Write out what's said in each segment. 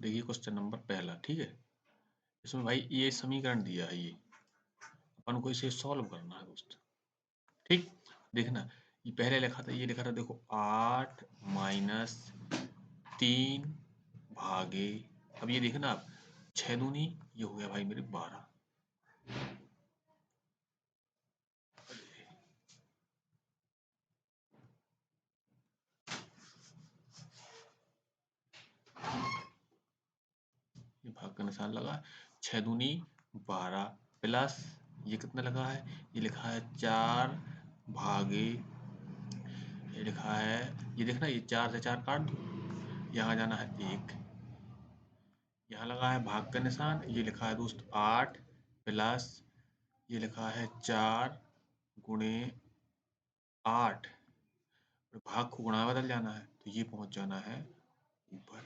देखिए question number पहला, ठीक है। इसमें भाई ये समीकरण दिया है, ये अपन को इसे सॉल्व करना है दोस्त। ठीक, देखना ये पहले लिखा था, ये लिखा था देखो 8 माइनस 3 भागे, अब ये देखना आप 6 दूनी, ये हो गया भाई मेरे 12। ये भाग का निशान लगा, 6 दूनी 12 प्लस ये कितना लगा है, ये लिखा है 4 भागे, ये लिखा है, ये देखना ये 4 से 4 काट दो, यहाँ जाना है 1, यहाँ लगा है भाग का निशान, ये लिखा है दोस्त 8 प्लस ये लिखा है 4 गुणे 8, और भाग को गुणा बदल जाना है तो ये पहुंच जाना है ऊपर,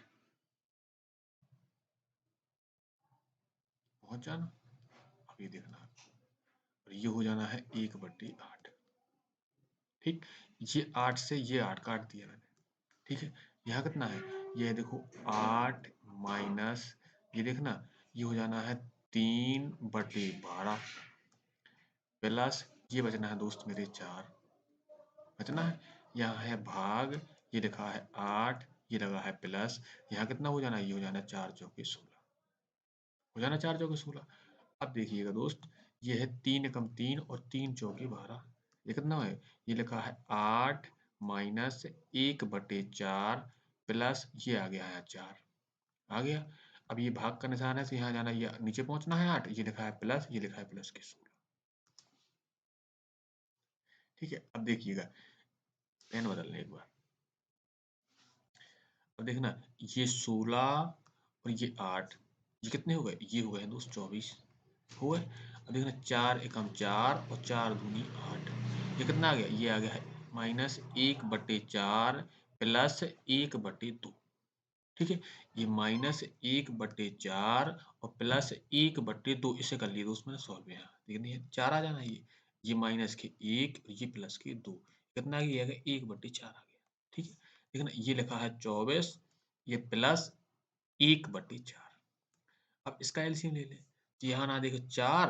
पहुंच जाना। अब ये देखना है, और ये हो जाना है 1/8। ठीक, ये 8 से ये 8 काट दिया मैंने, ठीक है। यहाँ कितना है, ये देखो 8 माइनस ये देखना, ये हो जाना है 3/12 प्लस ये बचना है दोस्त मेरे 4 बचना है, यहाँ है भाग, ये लिखा है 8, ये लगा है प्लस, यहाँ कितना हो जाना है, ये हो जाना 4 चौके 16, हो जाना 4 चौके 16। अब देखिएगा दोस्त, ये है 3 एकम 3 और 3 चौके 12, ये कितना है, ये लिखा है 8 माइनस 1/4 प्लस ये आ गया है 4, आ गया। अब ये भाग का निशान है तो यहाँ जाना, ये नीचे पहुंचना है 8, ये लिखा है प्लस, ये लिखा है प्लस के 16। ठीक है, अब देखिएगा, पेन बदल लें एक बार। अब देखना, ये 16 और ये 8, ये कितने हो गए, ये हो गए हैं दोस्त 24 हो गए। अब देखना 4 एकम 4 और 4 दूनी 8, ये कितना आ गया, ये आ गया है -1/4 प्लस 1/2। ठीक है, ये -1/4 और प्लस 1/2 इसे कर लिए दोस्त मैंने सॉल्व, यहाँ देखिए 4 आ जाना, ये माइनस के 1 और ये प्लस के 2, कितना आ गया, 1/4 आ गया। ठीक है, देखना ये लिखा है 24, ये प्लस 1/4। अब इसका एलसीएम ले लें, तो यहाँ ना देखो 4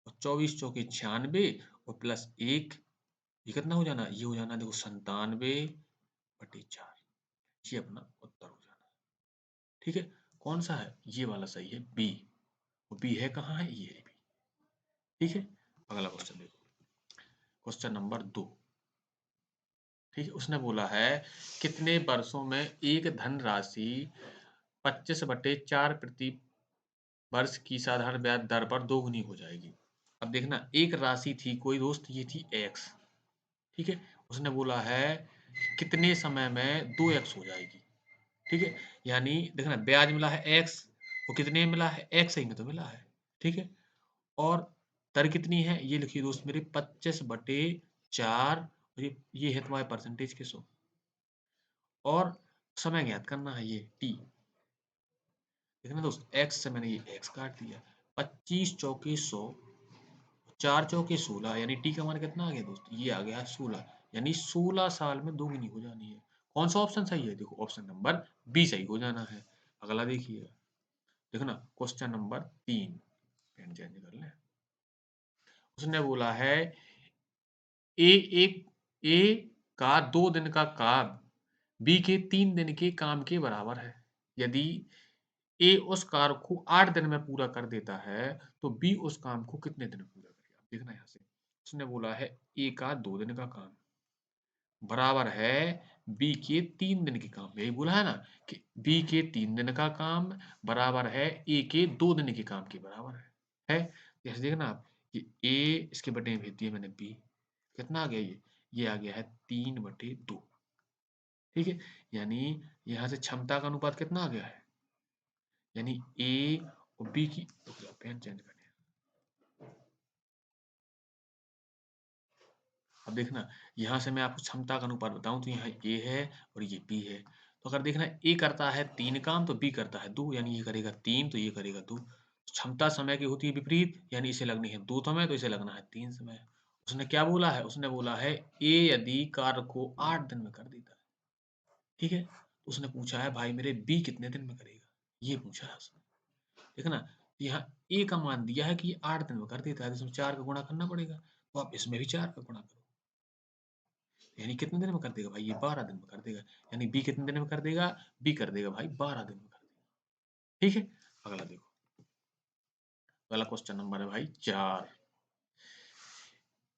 और 24 चौके 96 और प्लस 1, ये कितना हो जाना, ये हो जाना देखो 97/4, ये अपना उत्तर हो जाना। ठीक है, कौन सा है, ये वाला सही है, बी। बी है कहाँ है, ये है बी। ठीक है, अगला क्वेश्चन देखो, क्वेश्चन नंबर 2। ठीक है, उसने बोला है कितने वर्षों में एक धनराशि 25/4 प्रति वर्ष की साधारण ब्याज दर पर दोगुनी हो जाएगी। अब देखना, एक राशि थी कोई दोस्त, ये थी x, ठीक है, उसने बोला है कितने समय में 2x हो जाएगी। ठीक है, यानी देखना ब्याज मिला है x, और कितने मिला है, x ही में तो मिला है। ठीक है, और दर कितनी है, ये लिखिए दोस्त मेरे 25/4, और ये है तुम्हारे परसेंटेज के 100, और समय ज्ञात करना है, ये t। देखना दोस्त, x से मैंने ये x काट दिया, 25 चौके 100, 4 चौके 16, यानी t का मान कितना आ गया दोस्त, ये आ गया 16, यानी 16 साल में दोगुनी हो जानी है। कौन सा ऑप्शन सही है, देखो ऑप्शन नंबर बी सही हो जाना है। अगला देखिएगा, देखो ना क्वेश्चन नंबर 3, पेन चेंज कर लें। उसने बोला है ए एक ए का 2 दिन का काम बी के 3 दिन के काम के बराबर है। यदि ए उस कार्य को 8 दिन में पूरा कर देता है तो बी उस काम को कितने दिन में पूरा करेगा। देखना यहाँ से, उसने बोला है ए का 2 दिन का काम बराबर है बी के 3 दिन के काम, यही बोला है ना कि बी के 3 दिन का काम बराबर है ए के 2 दिन के काम के बराबर है। जैसे देखना आप, ये ए इसके बटे में भेज दिया मैंने बी, कितना आ गया, ये आ गया है 3/2। ठीक है, यानी यहाँ से क्षमता का अनुपात कितना आ गया है, यानी ए और बी की, पेन चेंज कर दिया। अब देखना, यहाँ से मैं आपको क्षमता का अनुपात बताऊं तो यहाँ ए है और ये बी है, तो अगर देखना ए करता है 3 काम तो बी करता है 2, यानी ये करेगा 3 तो ये करेगा 2। क्षमता समय की होती है विपरीत, यानी इसे लगनी है 2 समय तो इसे लगना है 3 समय। उसने क्या बोला है, उसने बोला है ए यदि कार्य को 8 दिन में कर देता है। ठीक है, तो उसने पूछा है भाई मेरे बी कितने दिन में करेगा, ये पूछा है उसने। ठीक है ना? तो यहाँ ए का मान दिया है कि ये 8 दिन में कर देता है, तो इसमें 4 का गुणा करना पड़ेगा, तो आप इसमें भी 4 का गुणा करो। यानी कितने दिन में कर देगा भाई? ये 12 दिन में कर देगा। यानी बी कितने दिन में कर देगा? बी कर देगा भाई 12 दिन में कर देगा। ठीक है? अगला देखो। अगला क्वेश्चन नंबर है भाई 4।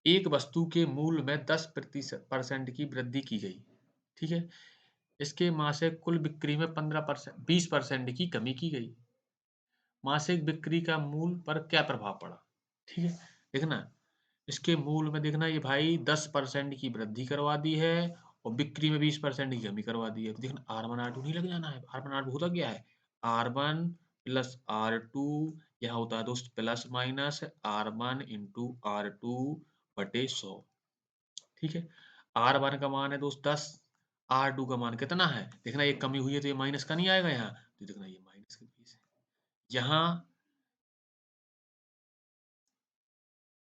एक वस्तु के मूल्य में 10% की वृद्धि की गई। ठीक है? इसके मासिक कुल बिक्री में 20% की कमी की गई। मासिक बिक्री का मूल्य पर क्या प्रभाव पड़ा? ठीक है? देखना, इसके मूल्य में देखना ये भाई 10% की वृद्धि करवा दी है और बिक्री में 20% की कमी करवा दी है। तो देखना R1 R2 नहीं लग जाना है। R1 R2 होता क्या है? R1 प्लस R2, यहाँ होता है दोस्त plus minus R1 into R2 बटे 100। ठीक है? R1 का मान है दोस्त 10, R2 का मान कितना है? देखना ये कमी हुई है तो ये माइनस का नहीं आएगा यहाँ, तो देखना ये माइनस के 20 है। यहाँ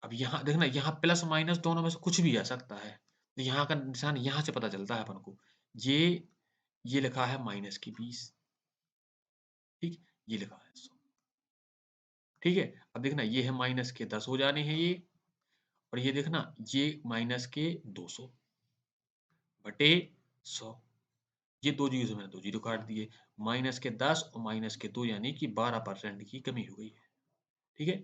अब यहाँ देखना, यहाँ प्लस माइनस दोनों में से कुछ भी आ सकता है, तो यहाँ का निशान यहाँ से पता चलता है अपन को। ये लिखा है माइनस की 20। ठीक, ये लिखा है 100। ठीक है, अब देखना ये है माइनस के 10 हो जाने हैं ये, और ये देखना ये माइनस के 200 बटे 100। ये दो जीरो से मैंने दो जीरो काट दिए। माइनस के 10 और माइनस के 2 यानी कि 12% की कमी हो गई है। ठीक है,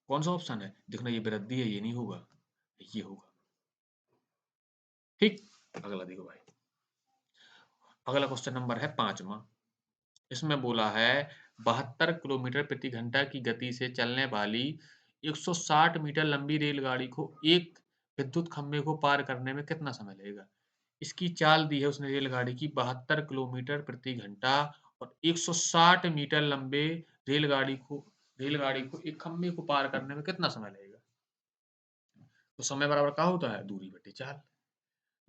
कौन सा ऑप्शन है? देखना ये वृद्धि है, ये नहीं होगा, ये होगा। ठीक, अगला देखो भाई। अगला क्वेश्चन नंबर है 5वां। इसमें बोला है 72 किलोमीटर प्रति घंटा की गति से चलने वाली 160 मीटर लंबी रेलगाड़ी को एक विद्युत खंभे को पार करने में कितना समय लगेगा? इसकी चाल दी है उसने रेलगाड़ी की 72 किलोमीटर प्रति घंटा और 160 मीटर लंबे रेलगाड़ी को एक खंभे को पार करने में कितना समय लगेगा? तो समय बराबर क्या होता है? दूरी बटे चाल।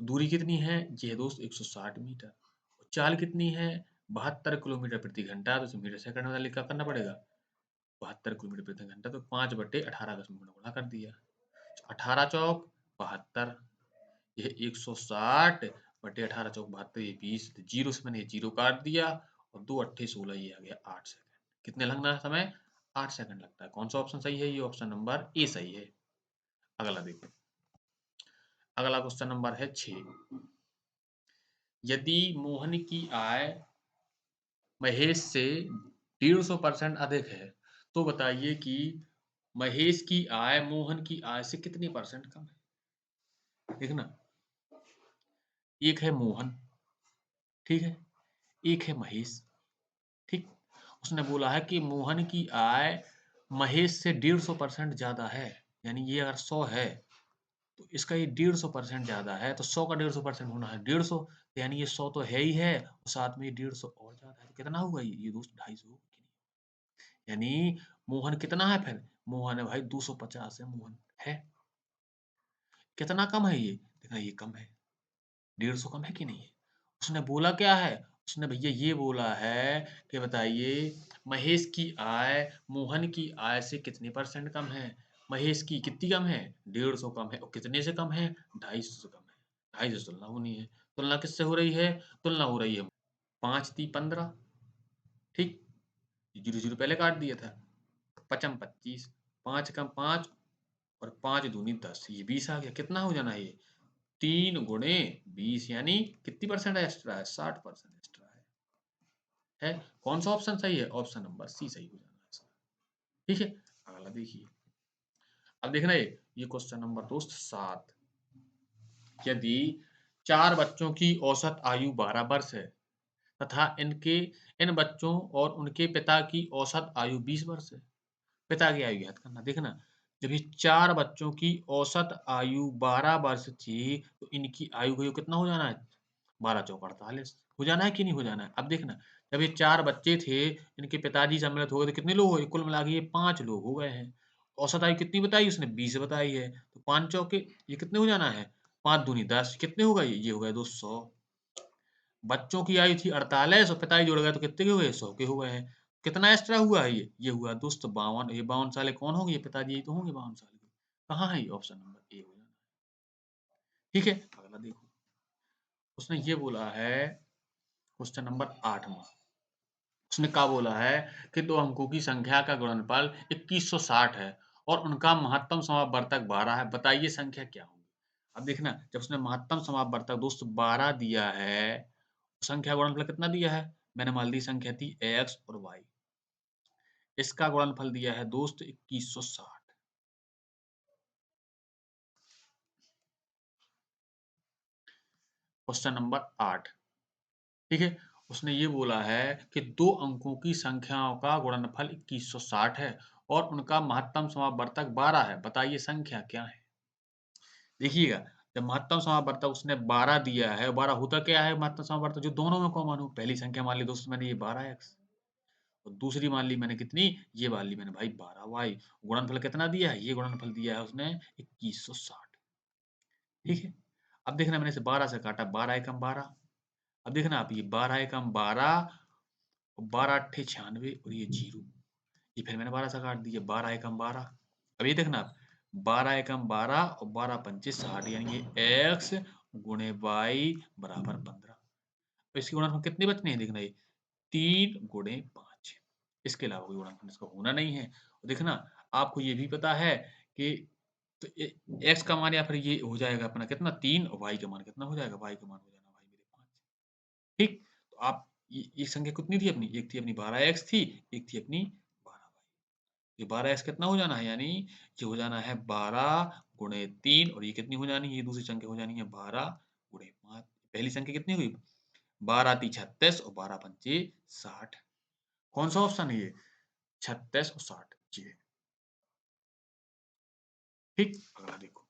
दूरी कितनी है? ये है दोस्त 160 मीटर। और चाल कितनी है? 72 किलोमीटर प्रति घंटा, तो इसे मीटर सेकंड में लिखा करना पड़ेगा। 72 किलोमीटर प्रति घंटा, तो 5 बटे 18 का इसमें गुणा कर दिया। 18 चौक 72, ये 160 बटे 18 चौक 72, ये 20, तो जीरो से मैंने ये जीरो काट दिया और 2 अट्ठे 16, ये आ गया 8 सेकंड। कितने लगना है समय? 8 सेकंड लगता है। कौन सा ऑप्शन सही है? ये ऑप्शन नंबर ए सही है। अगला देखो। अगला क्वेश्चन नंबर है 6। यदि मोहन की आय महेश से 150% अधिक है, तो बताइए कि महेश की आय मोहन की आय से कितनी परसेंट कम है? देखना, एक है मोहन, ठीक है, एक है महेश। ठीक, उसने बोला है कि मोहन की आय महेश से 150% ज्यादा है। यानी ये अगर 100 है तो इसका ये 150% ज्यादा है, तो 100 का 150% होना है 150, यानी ये 100 तो है ही है और साथ में ये 150 और ज्यादा है, तो कितना होगा ये दोस्त 250। यानी मोहन कितना है फिर? मोहन है भाई 250 है मोहन है। कितना कम है ये? देखना ये कम है, 150 कम है कि नहीं है? उसने बोला क्या है? उसने भैया ये बोला है कि बताइए महेश की आय मोहन की आय से कितने परसेंट कम है? महेश की कितनी कम है? 150 कम है। और कितने से कम है? 250 से कम है। 250 से तुलना होनी है। तुलना किससे हो रही है? तुलना हो रही है 5 × 15। ठीक, जीरो जीरो पहले काट दिया था। पचम 25, 5 कम 5 और 5 दूनी 10, ये 20 आ गया। कितना हो जाना है ये? 3 गुणे 20, यानी कितनी परसेंट एक्स्ट्रा है? 60% एक्स्ट्रा है। कौन सा ऑप्शन सही है? ऑप्शन नंबर सी सही हो जाना है इसका। ठीक है, अगला देखिए। अब देखना ये क्वेश्चन नंबर दोस्त 7। यदि 4 बच्चों की औसत आयु 12 वर्ष है तथा इन बच्चों और उनके पिता की औसत आयु 20 वर्ष है, पिता की आयु ज्ञात करना। देखना, जब ये 4 बच्चों की औसत आयु 12 वर्ष थी, तो इनकी आयु को कितना हो जाना है? 12 चौक 48 हो जाना है कि नहीं हो जाना है? अब देखना, जब ये 4 बच्चे थे, इनके पिताजी सम्मिलित हो गए तो कितने लोग हुए? कुल मिला के ये 5 लोग हो गए हैं। औसत आयु कितनी बताई उसने? 20 बताई है। तो 5 चौके ये कितने हो जाना है? 5 दूनी 10, कितने होगा ये हो गए दोस्त 100। बच्चों की आयु थी 48 और पिताजी जुड़ गए तो कितने के हो गए? 100 के हो गए हैं। कितना एक्स्ट्रा हुआ है ये हुआ दोस्त 52। ये 52 साल कौन होंगे? ये पिताजी ही तो होंगे 52 साल के। कहाँ है ये? ऑप्शन नंबर ए हो जाना है। ठीक है, अगला देखो। उसने ये बोला है क्वेश्चन नंबर 8वां, उसने क्या बोला है कि दो अंकों की संख्या का गुणनफल 2160 है और उनका महत्तम समापवर्तक 12 है, बताइए संख्या क्या होगी। अब देखना, जब उसने महत्तम समापवर्तक दोस्त 12 दिया है, संख्या गुणनफल कितना दिया है, मैंने मान ली संख्या थी x और y, इसका गुणनफल दिया है दोस्त 2160। क्वेश्चन नंबर 8, ठीक है, उसने ये बोला है कि दो अंकों की संख्याओं का गुणनफल 2160 है और उनका महत्तम समापवर्तक 12 है, बताइए संख्या क्या है। देखिएगा, जब महत्तम समापवर्तक उसने 12 दिया है, 12 होता क्या है महत्तम समापवर्तक, जो दोनों में कॉमन हो। पहली संख्या मान ली दोस्तों मैंने ये 12x और दूसरी मान ली मैंने कितनी, ये मान ली मैंने भाई 12y। गुणनफल कितना दिया है, ये गुणनफल दिया है उसने 2160, ठीक है। अब देखना, मैंने इसे 12 से काटा, 12 एकम 12। अब देखना आप, ये 12 एकम 12 और 12 अट्ठे 96 और ये 0, ये फिर मैंने 12 से काट दिया, 12 एकम 12। अब ये देखना आप, 12 एकम 12 और 12 पंचे 60, यानी ये x गुणे y बराबर 15। तो इसकी गुणनफल कितने बचने हैं, देखना ये 3 गुणे 5, इसके अलावा कोई गुणनफल इसका होना नहीं है। और देखना, आपको ये भी पता है कि तो x का मान या फिर ये हो जाएगा अपना कितना 3 और y का मान कितना हो जाएगा, y का मान हो जाना भाई मेरे 5, ठीक। तो आप ये संख्या कितनी थी अपनी, एक थी अपनी 12x थी, एक थी अपनी 12y। ये 12x कितना हो जाना है, यानी ये हो जाना है 12 गुणे 3 और ये कितनी हो जानी है, ये दूसरी संख्या हो जानी है 12 गुणे 5। पहली संख्या कितनी हुई, 12 ती 36 और 12 पंचे 60। कौन सा ऑप्शन है ये, 36 और 60 जी, ठीक। अगला देखो,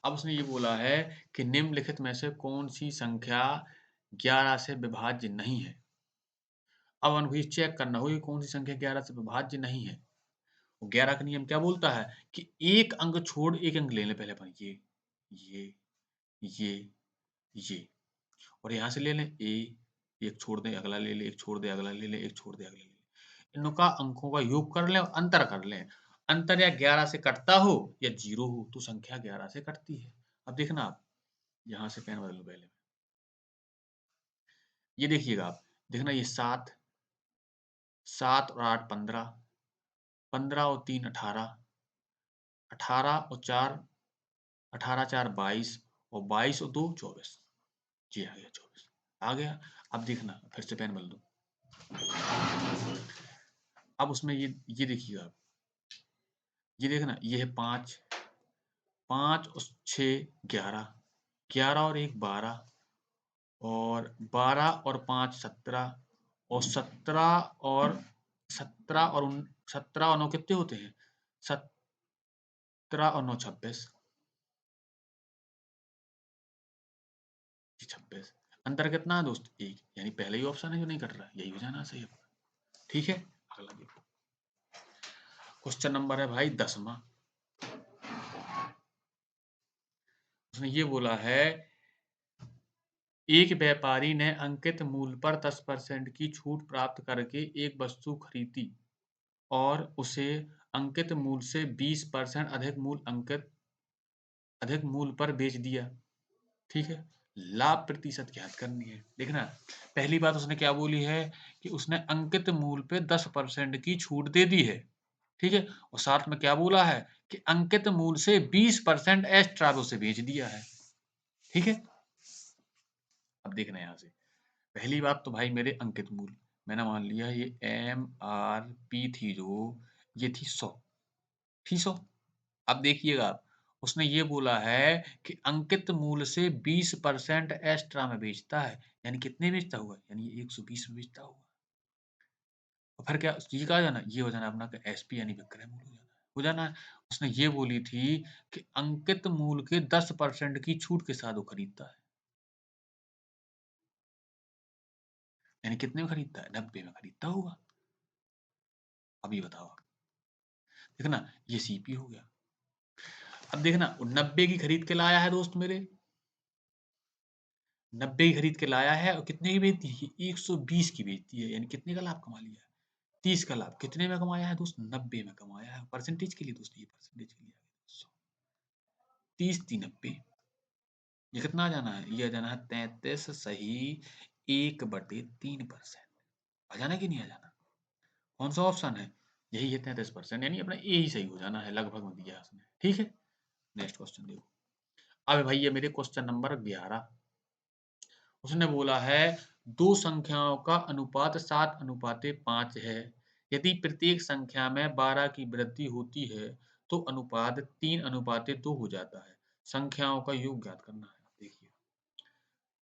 अब उसने ये बोला है कि निम्नलिखित में से कौन सी संख्या 11 से विभाज्य नहीं है। अब हमको ये चेक करना होगा कि कौन सी संख्या 11 से विभाज्य नहीं है। 11 का नियम क्या बोलता है कि एक अंक छोड़ एक अंक ले लें, पहले अपन ये ये ये और यहाँ से ले लें ए, एक छोड़ दें अगला ले लें, एक छोड़ दें अगला ले लें, एक छोड़ दें अगला ले लें। इनका अंकों का योग कर लें और अंतर कर लें। अंतर या 11 से कटता हो या 0 हो तो संख्या 11 से कटती है। अब देखना आप, यहाँ से पेन बदल लो पहले, ये देखिएगा आप, देखना ये 7, 7 और 8 15, 15 और 3 18, 18 और 4, 18 4 22 और 22 और 2 24, जी आ गया 24 आ गया। अब देखना, फिर से पेन बदल दो। अब उसमें ये देखिएगा आप, ये देखना, ये है 5, 5 और 6 11, 11 और 1 12 और 12 और 5 17 और 17 और 9 कितने होते हैं, 17 और 9 26, 26। अंतर कितना है दोस्त, एक, यानी पहले ही ऑप्शन है जो नहीं कट रहा है, यही हो जाना सही है, ठीक है। अगला देखो, क्वेश्चन नंबर है भाई 10वां, उसने ये बोला है, एक व्यापारी ने अंकित मूल्य पर 10% की छूट प्राप्त करके एक वस्तु खरीदी और उसे अंकित मूल्य से 20% अधिक मूल्य पर बेच दिया, ठीक है। लाभ प्रतिशत ज्ञात करनी है। देखना, पहली बात उसने क्या बोली है कि उसने अंकित मूल्य पे 10% की छूट दे दी है, ठीक है, और साथ में क्या बोला है कि अंकित मूल्य से 20% एक्स्ट्रा उसे बेच दिया है, ठीक है। अब देखना यहाँ से, पहली बात तो भाई मेरे अंकित मूल्य मैंने मान लिया ये MRP थी, जो ये थी 100, थी 100। अब देखिएगा आप, उसने ये बोला है कि अंकित मूल्य से 20% एक्स्ट्रा में बेचता है, यानी कितने बेचता होगा, यानी ये 120 में बेचता होगा। और फिर क्या ये कहा जाना, ये हो जाना अपना SP यानी विक्रय मूल्य हो जाना है। उसने ये बोली थी कि अंकित मूल्य के 10% की छूट के साथ वो खरीदता है, यानी कितने में खरीदता है, 90 में खरीदता होगा। अभी बताओ आप, देखना ये CP हो गया। अब देखना, 90 की खरीद के लाया है दोस्त मेरे, 90 की खरीद के लाया है और कितने की बेचती है, 120 की बेचती है, यानी कितने का लाभ कमा लिया है, 30 का लाभ। कितने में कमाया है दोस्त, 90 में कमाया है। परसेंटेज के लिए दोस्त, ये परसेंटेज के लिए 30 3 90, ये कितना आ जाना है, ये आ जाना है 33 सही 1/3%। आ जाना कि नहीं आ जाना? कौन सा ऑप्शन है? यही है 33%, यानी अपना ए ही सही हो जाना है, लगभग में दिया है उसने। ठीक है, नेक्स्ट क्वेश्चन देखो। अब भाई ये मेरे क्वेश्चन नंबर 11। उसने बोला है दो संख्याओं का अनुपात 7:5 है। यदि प्रत्येक संख्या में 12 की वृद्धि होती है तो अनुपात 3:2 हो जाता है। संख्याओं का योग ज्ञात करना है। देखिए,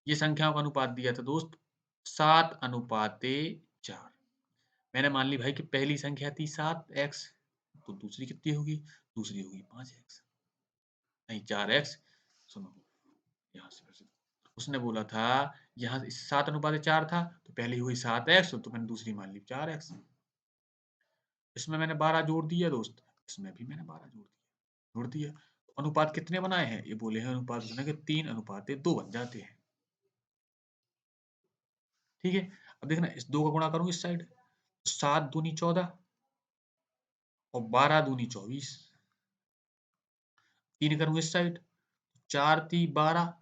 ये संख्याओं का अनुपात दिया था दोस्त 7:4। मैंने मान ली भाई कि पहली संख्या थी 7x, तो दूसरी कितनी होगी? दूसरी होगी 5x, नहीं 4x। सुनो, यहाँ से फिर से उसने बोला था यहाँ 7:4 था, तो पहली हुई 7x, तो मैंने दूसरी मान ली 4x। इसमें मैंने 12 जोड़ दिया दोस्त, इसमें भी मैंने 12 जोड़ दिया। तो अनुपात कितने बनाए हैं? ये बोले हैं अनुपात उसने कि 3:2 बन जाते हैं। ठीक है, अब देखना इस 2 का गुणा करूँ इस साइड, 7 दूनी 14 और 12 दूनी 24। 3 करूँ इस साइड, 4 ती 12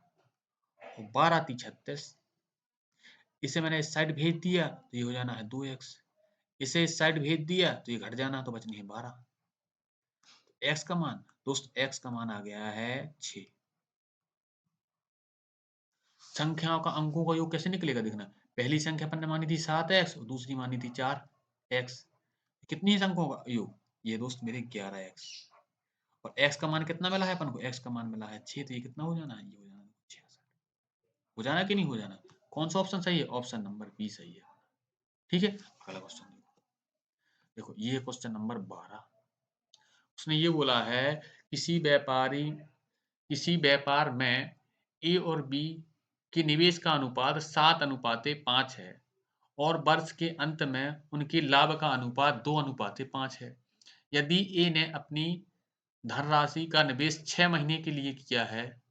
और 12 ती 36। इसे मैंने इस साइड भेज दिया तो ये हो जाना है 2x। इसे इस साइड भेज दिया तो ये घट जाना, तो बचनी है 12। x का मान दोस्त, x का मान आ गया है 6। संख्याओं का अंकों का योग कैसे निकलेगा? देखना, पहली संख्या अपन ने मानी थी 7x और दूसरी मानी थी 4x। कितनी है अंकों का योग? ये दोस्त मेरे 11x। और x का मान कितना मिला है अपन को? x का मान मिला है 6, तो ये कितना हो जाना है? ये हो जाना 66। हो जाना कि नहीं हो जाना? कौन सा ऑप्शन सही है? ऑप्शन नंबर बी सही है। ठीक है, अगला क्वेश्चन देखो। देखो ये क्वेश्चन नंबर 12। उसने ये बोला है किसी व्यापार में ए और बी के निवेश का अनुपात 7:5 है और वर्ष के अंत में उनके लाभ का अनुपात 2:5 है। यदि ए ने अपनी धनराशि का निवेश 6 महीने के लिए किया है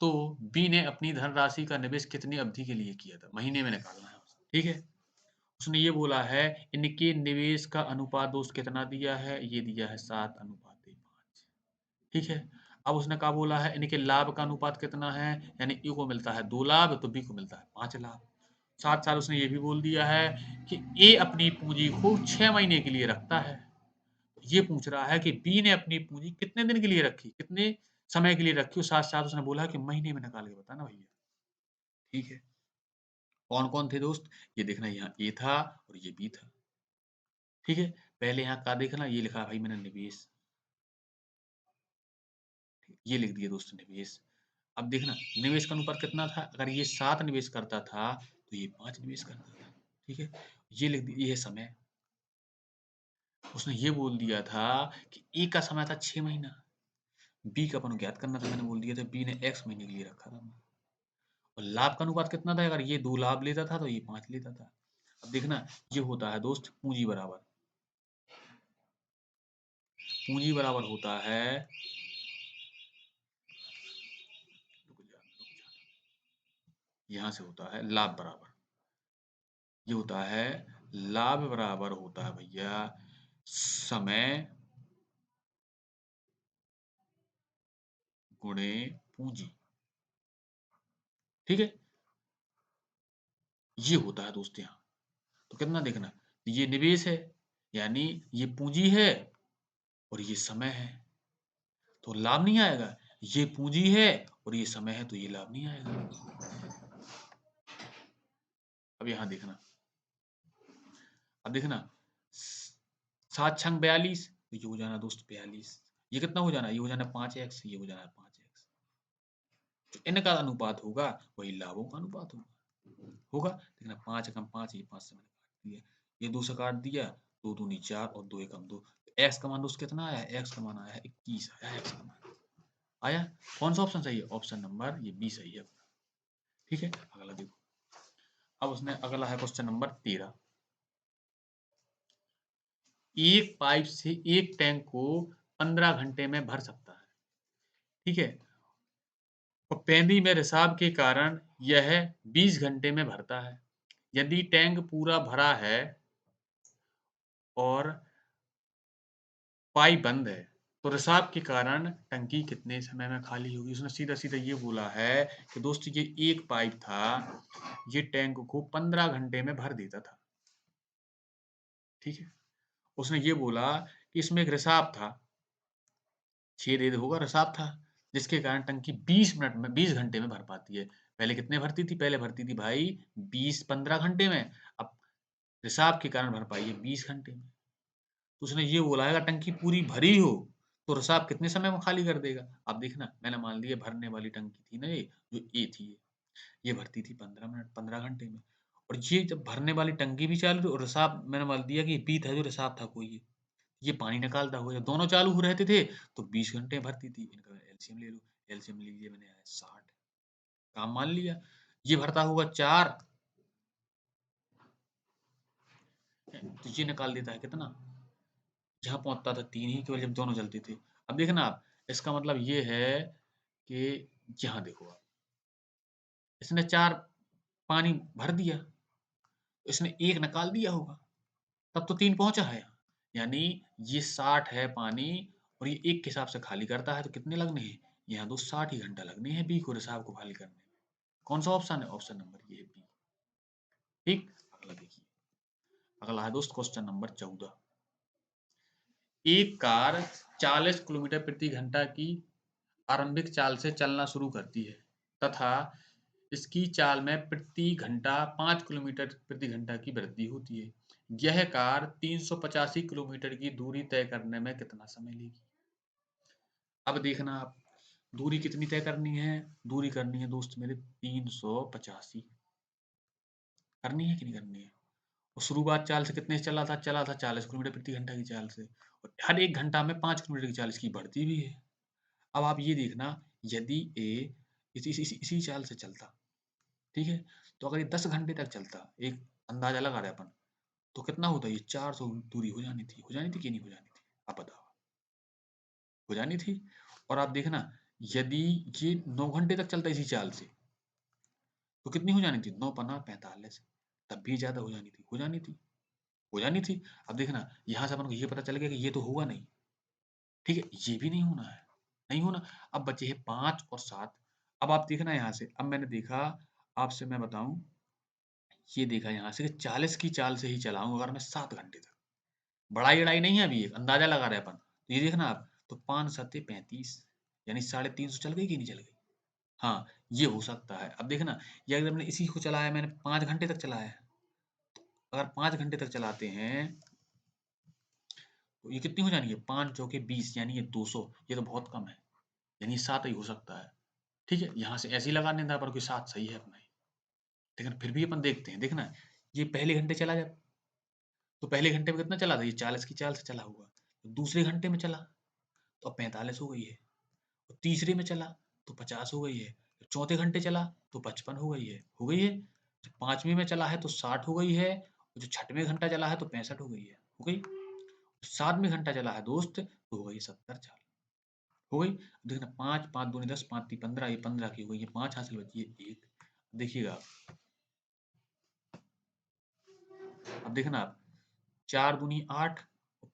तो बी ने अपनी धनराशि का निवेश कितनी अवधि के लिए किया था? महीने में निकालना है। ठीक है, उसने ये बोला है इनके निवेश का अनुपात दोस्त कितना दिया है? ये दिया है 7:5। ठीक है, अब उसने क्या बोला है? इनके लाभ का अनुपात कितना है? यानी ए को मिलता है 2 लाभ, तो बी को मिलता है 5 लाभ। साथ साथ उसने ये भी बोल दिया है कि ए अपनी पूंजी को 6 महीने के लिए रखता है। ये पूछ रहा है कि बी ने अपनी पूंजी कितने दिन के लिए रखी, कितने समय के लिए रखी, और साथ साथ उसने बोला कि महीने में निकाल के बताना भैया। ठीक है, कौन कौन थे दोस्त? ये देखना, यहाँ ए था और ये बी था। ठीक है, पहले यहाँ का देखना, ये लिखा भाई मैंने निवेश, ये लिख दिया दोस्त निवेश। अब देखना निवेश का अनुपात कितना था? अगर ये 7 निवेश करता था तो ये 5 निवेश करता था। ठीक है, ये लिख दिया, ये है समय। उसने ये बोल दिया था कि ए का समय था 6 महीना, बी का अपन ज्ञात करना था, मैंने बोल दिया था बी ने x महीने के लिए रखा था। और लाभ का अनुपात कितना था? अगर ये 2 लाभ लेता था तो ये 5 लेता था। अब देखना, ये होता है दोस्त पूंजी बराबर होता है, यहां से होता है लाभ बराबर, ये होता है लाभ बराबर होता है भैया समय गुणे पूंजी। ठीक है, ये होता है दोस्त यहाँ। तो कितना देखना, ये निवेश है यानी ये पूंजी है और ये समय है, तो लाभ नहीं आएगा। ये पूंजी है और ये समय है, तो ये लाभ नहीं आएगा। अब यहां देखना, अब देखना 7 छंग 42, तो ये हो जाना दोस्त 42। ये कितना हो जाना? ये हो जाना 5x, ये हो जाना 5x। जो इनका अनुपात होगा वही लाभों का अनुपात होगा। देखना 5 कम 5, ये 5 से मैंने काट दिया, ये 2 से काट दिया, 2 दूनी 4 और 2 एकम 2। एक्स का मान दोस्त कितना आया? एक्स का मान आया है 21 आया, एक्स का मान आया। कौन सा ऑप्शन सही है? ऑप्शन नंबर ये बी सही है। ठीक है, अगला देखो। अब उसने अगला है क्वेश्चन नंबर 13। एक पाइप से एक टैंक को 15 घंटे में भर सकता है। ठीक है, और पेंदी में रिसाव के कारण यह 20 घंटे में भरता है। यदि टैंक पूरा भरा है और पाइप बंद है तो रिसाव के कारण टंकी कितने समय में खाली होगी? उसने सीधा सीधा ये बोला है कि दोस्त ये एक पाइप था, ये टैंक को 15 घंटे में भर देता था। ठीक है, उसने ये बोला कि इसमें एक रिसाव था, छेद होगा, रिसाव था, जिसके कारण टंकी 20 मिनट में 20 घंटे में भर पाती है। पहले कितने भरती थी? पहले भरती थी भाई 20-15 घंटे में, अब रिसाव के कारण भर पाई है 20 घंटे में। तो उसने ये बोला है अगर टंकी पूरी भरी हो तो रिसाव कितने समय में खाली कर देगा? अब देखना, मैंने मान लिया भरने वाली टंकी थी ना, ये जो ए थी, ये भरती थी 15 मिनट 15 घंटे में, और ये जब भरने वाली टंकी भी चालू थी और रिसाव मैंने मान दिया कि बी था जो रिसाव था कोई, ये पानी निकालता हुआ, जब दोनों चालू हो रहते थे तो 20 घंटे भरती थी। इनका एलसीएम ले लो, एलसीएम लीजिए, मैंने आया 60, काम मान लिया। ये भरता हुआ 4, तो ये निकाल देता है कितना, जहाँ पहुँचता था 3 ही, केवल जब दोनों चलते थे। अब देखना आप, इसका मतलब ये है कि यहाँ देखो आप, इसने 4 पानी भर दिया, तो इसने 1 निकाल दिया होगा, तब तो 3 पहुँचा है यहाँ। यानी ये 60 है पानी और ये 1 के हिसाब से खाली करता है, तो कितने लगने हैं? यहाँ तो 60 ही घंटा लगने हैं बी को रिसाव को खाली करने में। कौन सा ऑप्शन है? ऑप्शन नंबर ये है बी। ठीक, अगला देखिए। अगला है दोस्त क्वेश्चन नंबर 14। एक कार 40 किलोमीटर प्रति घंटा की आरंभिक चाल से चलना शुरू करती है तथा इसकी चाल में प्रति घंटा 5 किलोमीटर प्रति घंटा की वृद्धि होती है। यह कार 385 किलोमीटर की दूरी तय करने में कितना समय लेगी? अब देखना आप, दूरी कितनी तय करनी है? दूरी करनी है दोस्त मेरे 385, करनी है कि नहीं करनी है? और शुरुआत चाल से कितने से चला था? चला था 40 किलोमीटर प्रति घंटा की चाल से, और हर 1 घंटा में 5 किलोमीटर की चाल इसकी बढ़ती भी है। अब आप ये देखना, यदि ए इसी चाल से चलता, ठीक है, तो अगर ये 10 घंटे तक चलता, एक अंदाजा लगा रहे अपन, तो कितना होता? ये 400 दूरी हो जानी थी, कि नहीं हो जानी थी? आप बताओ, हो जानी थी। और आप देखना, यदि ये 9 घंटे तक चलता इसी चाल से, तो कितनी हो जानी थी? 9 पन्ना 45, तब भी ज्यादा हो जानी थी, हो जानी थी, हो जानी थी। अब देखना, यहाँ से अपन को ये पता चल गया कि ये तो होगा नहीं, ठीक है, ये भी नहीं होना है, नहीं होना। अब बचे हैं 5 और 7। अब आप देखना यहाँ से, अब मैंने देखा, आपसे मैं बताऊं, ये देखा यहाँ से कि 40 की चाल से ही चलाऊंगा अगर मैं 7 घंटे तक, बढ़ाई अड़ाई नहीं है, अभी एक अंदाजा लगा रहे अपन, तो ये देखना आप, तो 5 सत्ते 35, यानी 350 चल गई कि नहीं चल गई? हाँ, ये हो सकता है। अब देखना, ये अगर मैंने इसी को चलाया, मैंने 5 घंटे तक चलाया है, अगर 5 घंटे तक चलाते हैं तो ये कितनी हो जानी है? 5 चौके 20, यानी ये 200, ये तो बहुत कम है, यानी 7 ही हो सकता है। ठीक है, यहाँ से ऐसे ही लगाने था पर कोई 7 सही है अपना ही। लेकिन फिर भी अपन देखते हैं, देखना, ये पहले घंटे चला जाए, तो पहले घंटे में कितना चला था? ये 40 की चाल से चला हुआ, तो दूसरे घंटे में चला तो अब 45 हो गई है, और तीसरे में चला तो 50 हो गई है, चौथे घंटे चला तो 55 हो गई है, हो गई है। जब पांचवें में चला है तो 60 हो गई है, और जो छठवें घंटा चला है तो 65 हो गई है, हो गई। सातवें घंटा चला है दोस्त तो हो गई 70 चाल, हो गई। देखना, 5 5 दूनी 10, 5 ती 15, ये 15 की हो गई, ये 5 हासिल बची है, एक। देखिएगा आप, अब देखना आप, 4 दूनी 8,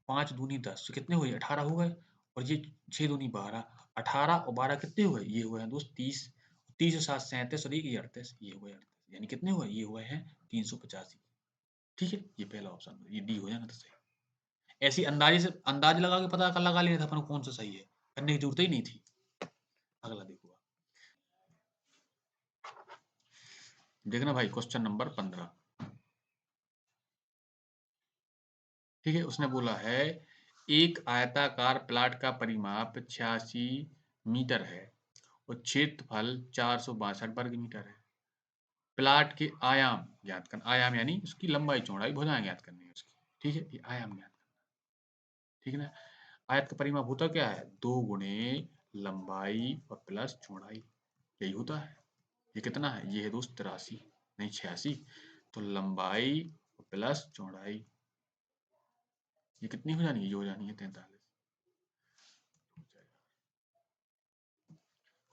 5 दूनी 10, तो कितने हुए? 18 हो गए, और ये 6 दूनी 12, 18 और 12 कितने हुए? ये हुए हैं दोस्त 30, 30 और 7 37 और 1 ये 38, ये हुए 38, यानी कितने हुए? ये हुए हैं 385। ठीक है, ये पहला ऑप्शन, ये डी हो जाना था सही। ऐसी अंदाजे से अंदाज लगा के पता कर लगा लेना था अपन को कौन सा सही है, करने की जरूरत ही नहीं थी। अगला देखो आप। देखना भाई, क्वेश्चन नंबर 15। ठीक है, उसने बोला है एक आयताकार प्लाट का परिमाप 86 मीटर है और क्षेत्रफल 462 वर्ग मीटर है। प्लाट के आयाम ज्ञात करना, आयाम यानी उसकी लंबाई चौड़ाई भुजाएं ज्ञात करनी है उसकी। ठीक है, ये आयाम ज्ञात करना, ठीक है ना। आयत का परिमाप होता क्या है? 2 गुणे लंबाई और प्लस चौड़ाई, यही होता है। ये कितना है? ये है दोस्त 83, नहीं 86, तो लंबाई प्लस चौड़ाई, ये कितनी हो जानी है? ये हो जानी है 43।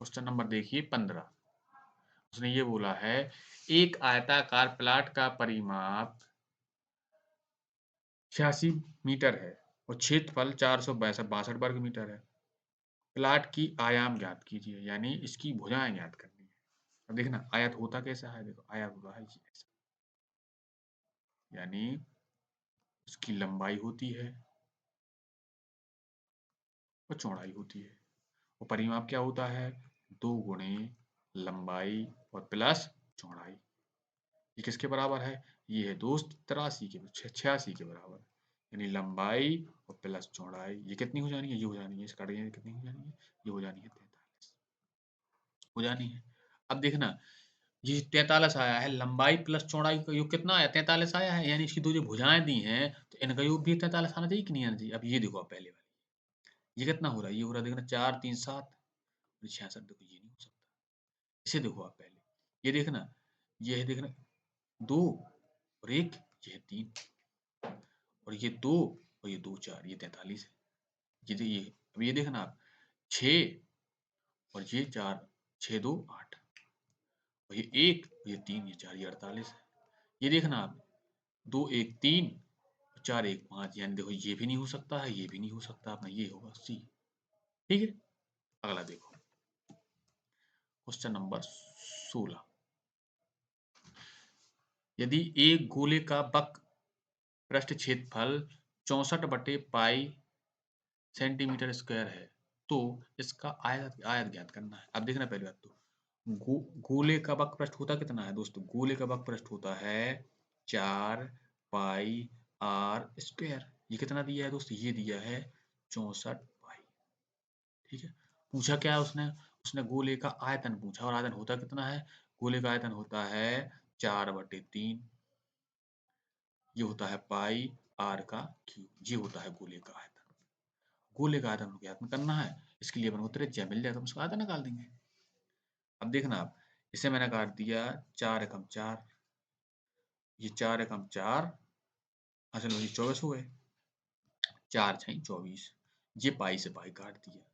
क्वेश्चन नंबर देखिए 15। उसने ये बोला है एक आयताकार प्लाट का परिमाप 86 मीटर है और क्षेत्रफल 462 वर्ग मीटर है। प्लाट की आयाम ज्ञात कीजिए, यानी इसकी भुजाएं ज्ञात करनी है। अब देखना आयत होता कैसा है, देखो आयत होता है ऐसा, यानी उसकी लंबाई होती है और चौड़ाई होती है, और परिमाप क्या होता है, 2 गुणे लंबाई और प्लस चौड़ाई। ये किसके बराबर है, ये है दोस्त 83 के 86 के बराबर, यानी लंबाई और प्लस चौड़ाई ये कितनी हो जानी है, ये हो जानी है, इस कट गए कितनी हो जानी है, ये हो जानी है 43 हो जानी है। अब देखना ये 43 आया है, लंबाई प्लस चौड़ाई का योग कितना आया, 43 आया है, यानी इसकी दो जो भुजाएं दी हैं तो इनका योग भी 43 आना चाहिए कि नहीं आना चाहिए। अब ये देखो आप पहले वाली, ये कितना हो रहा है, ये हो रहा है देखना 4 3 7 66, देखो ये नहीं हो सकता। इसे देखो आप पहले, ये देखना, ये है देखना 2 और 1, ये है 3 और ये 2 और ये 2 4, ये 43 है। ये देखिए अब ये देखना आप 6 और ये 4, 6 2 8 और ये 1 और ये 3, ये 4, ये 48 है। ये देखना आप 2 1 3 4 1 5, यानी देखो ये भी नहीं हो सकता है, ये भी नहीं हो सकता अपना, ये होगा सी। ठीक है, अगला देखो क्वेश्चन नंबर 16। यदि एक गोले का वक्र पृष्ठ क्षेत्रफल 64 बटे पाई सेंटीमीटर स्क्वायर है तो इसका आयत आयत ज्ञात करना है। अब देखना पहली बात तो गोले का वक्र पृष्ठ होता कितना है दोस्तों, गोले का वक्र पृष्ठ होता है 4 पाई आर स्क्वायर। ये कितना दिया है दोस्तों, ये दिया है 64 पाई। ठीक है, पूछा क्या है उसने, उसने गोले का आयतन पूछा, और आयतन होता कितना है, गोले का आयतन होता है 4/3, ये होता है पाई आर का क्यूब, ये होता है गोले का आयतन। गोले का आयतन ज्ञात करना है, इसके लिए अपन को त्रिज्या मिल जाए तो हम उसका आयतन निकाल देंगे। अब देखना आप, इसे मैंने काट दिया 4 एकम 4, ये 4 एकम 4, असल में 24 हो गए, 4 छई 24, ये पाई से पाई काट दिया।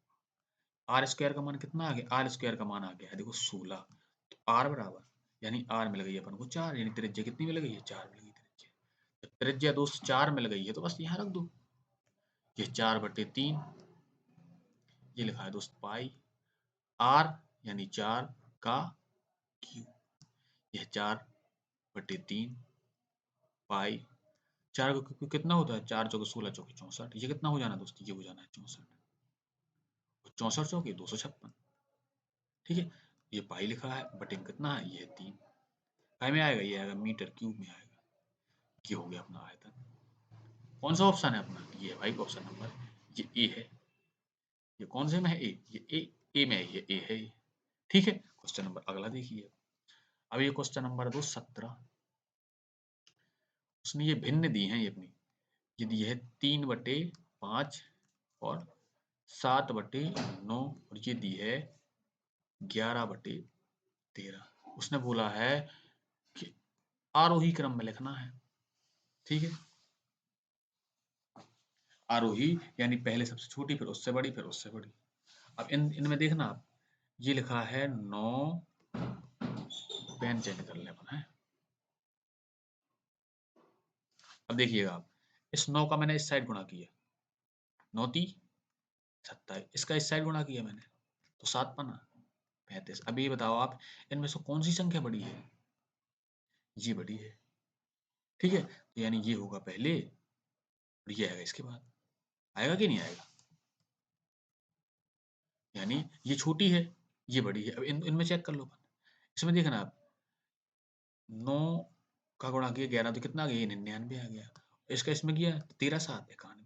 आर स्क्वायर का मान कितना आ गया, आर स्क्वायर का मान आ गया है देखो 16, तो आर बराबर, यानी आर मिल गई अपन को 4, यानी त्रिज्या कितनी मिल गई है, 4 मिल गई त्रिज्या। जब त्रिज्या दोस्त 4 मिल गई है तो बस यहाँ रख दो, ये 4/3, ये लिखा है दोस्त पाई आर, यानी 4 का क्यूब, यह 4/3 पाई, 4 का क्यूब कितना होता है, 4 चौके 16 चौके 64, ये कितना हो जाना दोस्तों, ये हो जाना है 64, 64 चौके 256। ठीक है, ये पाई लिखा है, बटे में कितना है, ये 3, पाई में आएगा, ये आएगा मीटर क्यूब में आएगा। ये हो गया अपना आयतन। कौन सा ऑप्शन है अपना, ये है भाई ऑप्शन नंबर, ये ए है। ये कौन से में है, ए में है, ये ए है। ठीक है, क्वेश्चन नंबर अगला देखिए। अब ये क्वेश्चन नंबर 17, उसने ये भिन्न दी हैं, ये अपनी ये दी है 3/5 और 7/9, और ये दी है 11/13। उसने बोला है कि आरोही क्रम में लिखना है। ठीक है, आरोही यानी पहले सबसे छोटी, फिर उससे बड़ी, फिर उससे बड़ी। अब इनमें देखना आप, ये लिखा है 9, पेन चेंज कर ले अपन है। अब देखिएगा आप, इस 9 का मैंने इस साइड गुणा किया, 9 × 27, इसका इस साइड गुणा किया मैंने तो 7 बना 35। अब ये बताओ आप, इनमें से कौन सी संख्या बड़ी है, ये बड़ी है। ठीक है, तो यानी ये होगा पहले और ये आएगा इसके बाद, आएगा कि नहीं आएगा, यानी ये छोटी है, ये बड़ी है। अब इनमें चेक कर लो, इसमें देखना आप 9 का गुणा किया 11 तो कितना आ गया, 99 आ गया, इसका इसमें किया 13 7 91।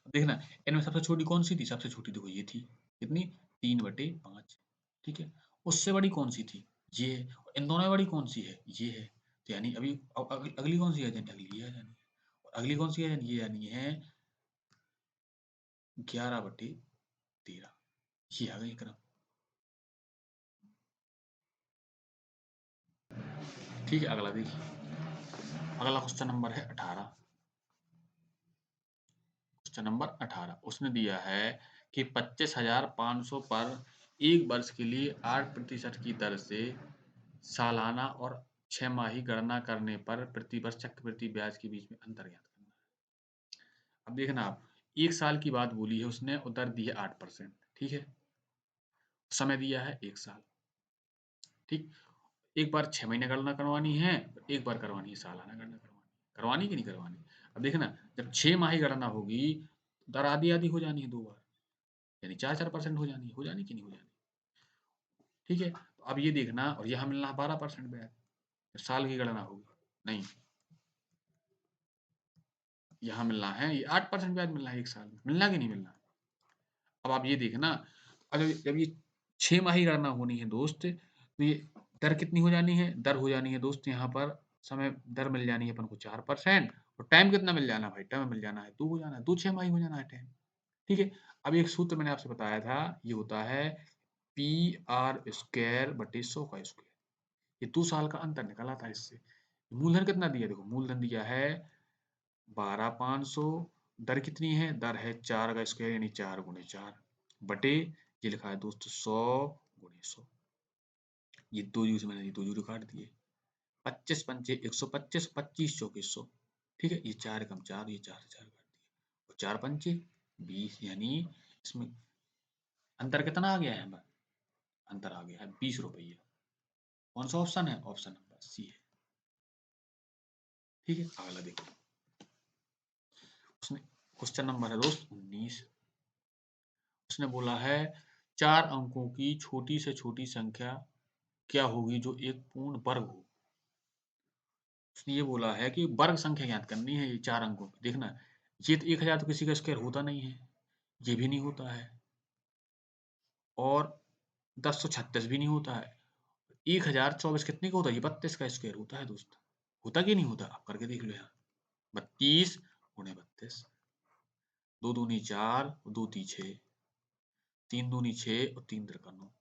देखना इनमें सबसे छोटी कौन सी थी, सबसे छोटी देखो ये थी, कितनी, 3/5। ठीक है, उससे बड़ी कौन सी थी, ये है, इन दोनों में बड़ी कौन सी है, ये है। तो यानी अभी अगली कौन सी है, यानी अगली ये है, यानी और अगली कौन सी है, यानी ये, यानी है 11/13, ये आ गई क्रम। ठीक है, अगला देखिए, अगला क्वेश्चन नंबर है 18। क्वेश्चन नंबर 18, उसने दिया है कि 25,500 पर एक वर्ष के लिए 8% की दर से सालाना और 6 माही गणना करने पर प्रति वर्ष चक्रवृद्धि ब्याज के बीच में अंतर ज्ञात करना है। अब देखना आप, 1 साल की बात बोली है उसने और दर दी है 8%, ठीक है? समय दिया है 1 साल, ठीक? एक बार 6 महीने गणना करवानी है, एक बार करवानी है सालाना गणना करवानी कि नहीं करवानी? अब देखना, जब 6 माही गणना होगी, दर आधी-आधी हो जानी है 2 बार, यानी 4-4% हो जानी कि नहीं हो जानी? ठीक है? तो अब ये देखना, और यहाँ मिलना है 12% ब्याज, साल की गणना होगी, नहीं, यहाँ मिलना है ये 8% ब्याज मिलना है 1 साल में, मिलना कि नहीं मिलना? अब आप ये देखना, अगर जब ये 6 माही गणना होनी है दोस्त, तो ये दर कितनी हो जानी है? दर हो जानी है दोस्त यहाँ पर, समय दर मिल जानी है अपन को 4%, और टाइम कितना मिल जाना है भाई? टाइम मिल जाना है 2 हो जाना है, 2 6 माही हो जाना है टाइम, ठीक है? अब एक सूत्र मैंने आपसे बताया था, ये होता है पी आर स्क्वायर बटे 100 का स्क्वायर। ये 2 साल का अंतर निकला था इससे। मूलधन कितना दिया? देखो मूलधन दिया है 12,500, दर कितनी है? दर है 4 का स्क्वायर यानी 4 गुणे 4 बटे, ये लिखा है दोस्तों 100 गुणे 100। ये दो यूज मैंने ये दो यूज काट दिए, 25 पंचे 125, 25 चौके 100, ठीक है? ये 4 कम 4, ये 4 से 4 काट दिए, और 4 पंचे 20, यानी इसमें अंतर कितना आ गया है? हमारा अंतर आ गया है 20 रुपये। कौन सा ऑप्शन है? ऑप्शन नंबर सी है, ठीक है? अगला देखो, उसने क्वेश्चन नंबर है दोस्त 19। उसने बोला है 4 अंकों की छोटी से छोटी संख्या क्या होगी जो एक पूर्ण वर्ग हो? उसने ये बोला है कि वर्ग संख्या ज्ञात करनी है, ये 4 अंकों की। देखना, ये तो 1000 तो किसी का स्क्वायर होता नहीं है, ये भी नहीं होता है, और 1036 भी नहीं होता है। 1024 कितने का होता है? ये 32 का स्क्वायर होता है दोस्त, होता कि नहीं होता? आप करके देख लो यहाँ, 32 गुणे 32, 2 दूनी 4, 2 ती 6, 3 दूनी 6 और 3 तिरका 9।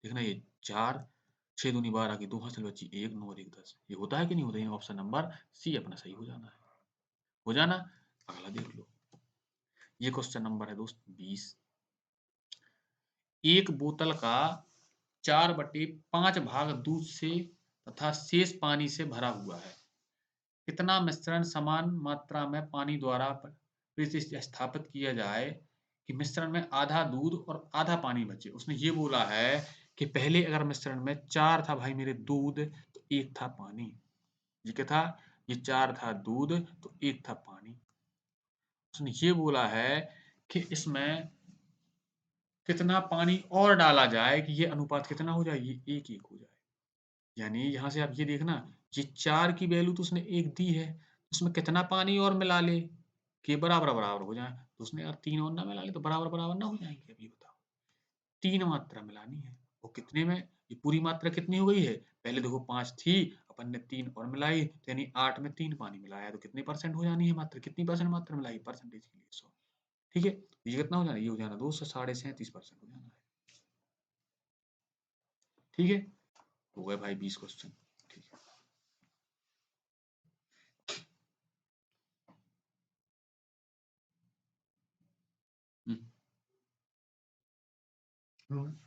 देखना ये 4, 6 दूनी 12 की 2 हासिल बची 1, 9 और 1 10। ये होता है कि नहीं होता? ये ऑप्शन नंबर सी अपना सही हो जाना है, हो जाना। अगला देख लो, ये क्वेश्चन नंबर है दोस्त 20। एक बोतल का 4/5 भाग दूध से तथा शेष पानी से भरा हुआ है। कितना मिश्रण समान मात्रा में पानी द्वारा प्रतिस्थापित किया जाए कि मिश्रण में आधा दूध और आधा पानी बचे? उसने ये बोला है कि पहले अगर मिश्रण में 4 था भाई मेरे दूध, तो 1 था पानी। ये क्या था? ये 4 था दूध तो 1 था पानी। उसने ये बोला है कि इसमें कितना पानी और डाला जाए कि ये अनुपात कितना हो जाए? ये 1-1 हो जाए। यानी यहाँ से आप ये देखना, ये 4 की वैल्यू तो उसने 1 दी है, उसमें कितना पानी और मिला ले कि ये बराबर-बराबर हो जाए। तो उसने अगर 3 और ना मिला ले तो बराबर-बराबर ना हो जाएँगे? अब ये बताओ। 3 मात्रा मिलानी है, और कितने में? ये पूरी मात्रा कितनी हो गई है? पहले देखो 5 थी, अपन ने 3 और मिलाई, तो यानी 8 में 3 पानी मिलाया, तो कितने परसेंट हो जानी है मात्रा? कितनी परसेंट मात्रा मिलाई? परसेंटेज के लिए 100, ठीक है? तो ये कितना हो जाना है? ये हो जाना दोस्त 37.5% हो जाना है, ठीक है? हो गए भाई 20 क्वेश्चन, ठीक है। हुँ।